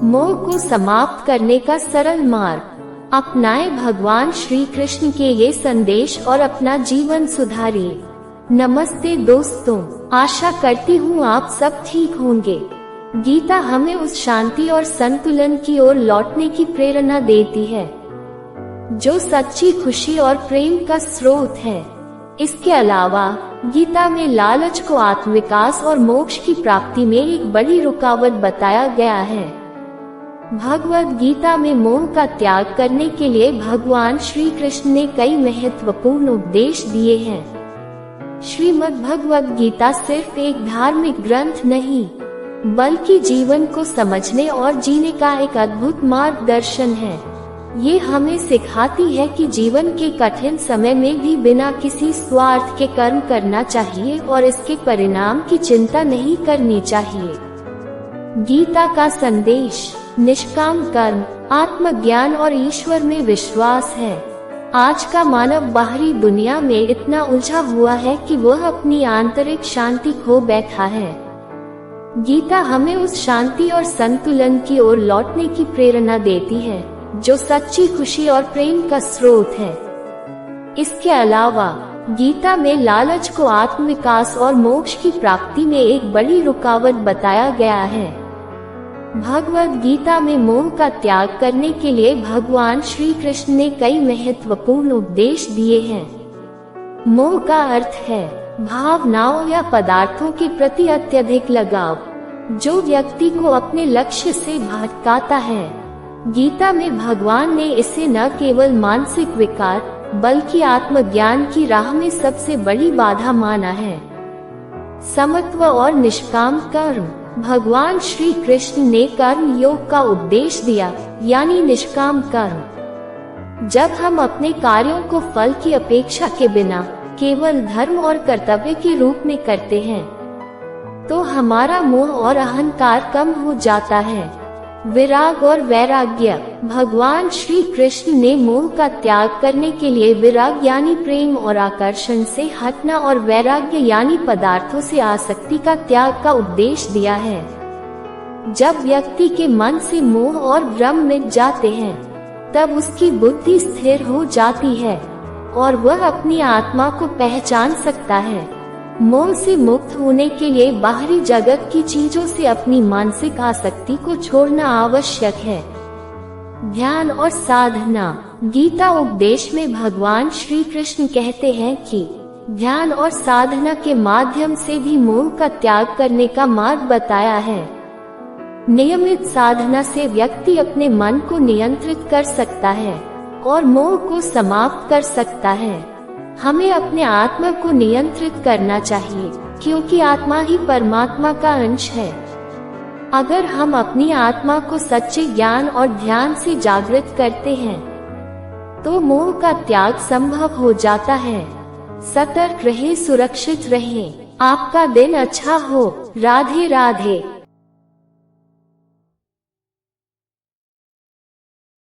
मोह को समाप्त करने का सरल मार्ग अपनाएं। भगवान श्री कृष्ण के ये संदेश और अपना जीवन सुधारिए। नमस्ते दोस्तों, आशा करती हूँ आप सब ठीक होंगे। गीता हमें उस शांति और संतुलन की ओर लौटने की प्रेरणा देती है जो सच्ची खुशी और प्रेम का स्रोत है। इसके अलावा गीता में लालच को आत्मविकास और मोक्ष की प्राप्ति में एक बड़ी रुकावट बताया गया है। भगवद गीता में मोह का त्याग करने के लिए भगवान श्री कृष्ण ने कई महत्वपूर्ण उपदेश दिए हैं। श्रीमद् भगवद गीता सिर्फ एक धार्मिक ग्रंथ नहीं, बल्कि जीवन को समझने और जीने का एक अद्भुत मार्गदर्शन है। ये हमें सिखाती है कि जीवन के कठिन समय में भी बिना किसी स्वार्थ के कर्म करना चाहिए और इसके परिणाम की चिंता नहीं करनी चाहिए। गीता का संदेश निष्काम कर्म, आत्मज्ञान और ईश्वर में विश्वास है। आज का मानव बाहरी दुनिया में इतना उलझा हुआ है कि वह अपनी आंतरिक शांति खो बैठा है। गीता हमें उस शांति और संतुलन की ओर लौटने की प्रेरणा देती है जो सच्ची खुशी और प्रेम का स्रोत है। इसके अलावा गीता में लालच को आत्मविकास और मोक्ष की प्राप्ति में एक बड़ी रुकावट बताया गया है। भगवद गीता में मोह का त्याग करने के लिए भगवान श्री कृष्ण ने कई महत्वपूर्ण उपदेश दिए हैं। मोह का अर्थ है भावनाओं या पदार्थों के प्रति अत्यधिक लगाव, जो व्यक्ति को अपने लक्ष्य से भटकाता है। गीता में भगवान ने इसे न केवल मानसिक विकार बल्कि आत्मज्ञान की राह में सबसे बड़ी बाधा माना है। समत्व और निष्काम कर्म, भगवान श्री कृष्ण ने कर्म योग का उपदेश दिया, यानी निष्काम कर्म। जब हम अपने कार्यों को फल की अपेक्षा के बिना केवल धर्म और कर्तव्य के रूप में करते हैं, तो हमारा मोह और अहंकार कम हो जाता है। विराग और वैराग्य, भगवान श्री कृष्ण ने मोह का त्याग करने के लिए विराग यानी प्रेम और आकर्षण से हटना और वैराग्य यानी पदार्थों से आसक्ति का त्याग का उपदेश दिया है। जब व्यक्ति के मन से मोह और भ्रम मिट जाते हैं, तब उसकी बुद्धि स्थिर हो जाती है और वह अपनी आत्मा को पहचान सकता है। मोह से मुक्त होने के लिए बाहरी जगत की चीजों से अपनी मानसिक आसक्ति को छोड़ना आवश्यक है। ध्यान और साधना, गीता उपदेश में भगवान श्री कृष्ण कहते हैं कि ध्यान और साधना के माध्यम से भी मोह का त्याग करने का मार्ग बताया है। नियमित साधना से व्यक्ति अपने मन को नियंत्रित कर सकता है और मोह को समाप्त कर सकता है। हमें अपने आत्मा को नियंत्रित करना चाहिए, क्योंकि आत्मा ही परमात्मा का अंश है। अगर हम अपनी आत्मा को सच्चे ज्ञान और ध्यान से जागृत करते हैं, तो मोह का त्याग संभव हो जाता है। सतर्क रहें, सुरक्षित रहें। आपका दिन अच्छा हो। राधे राधे।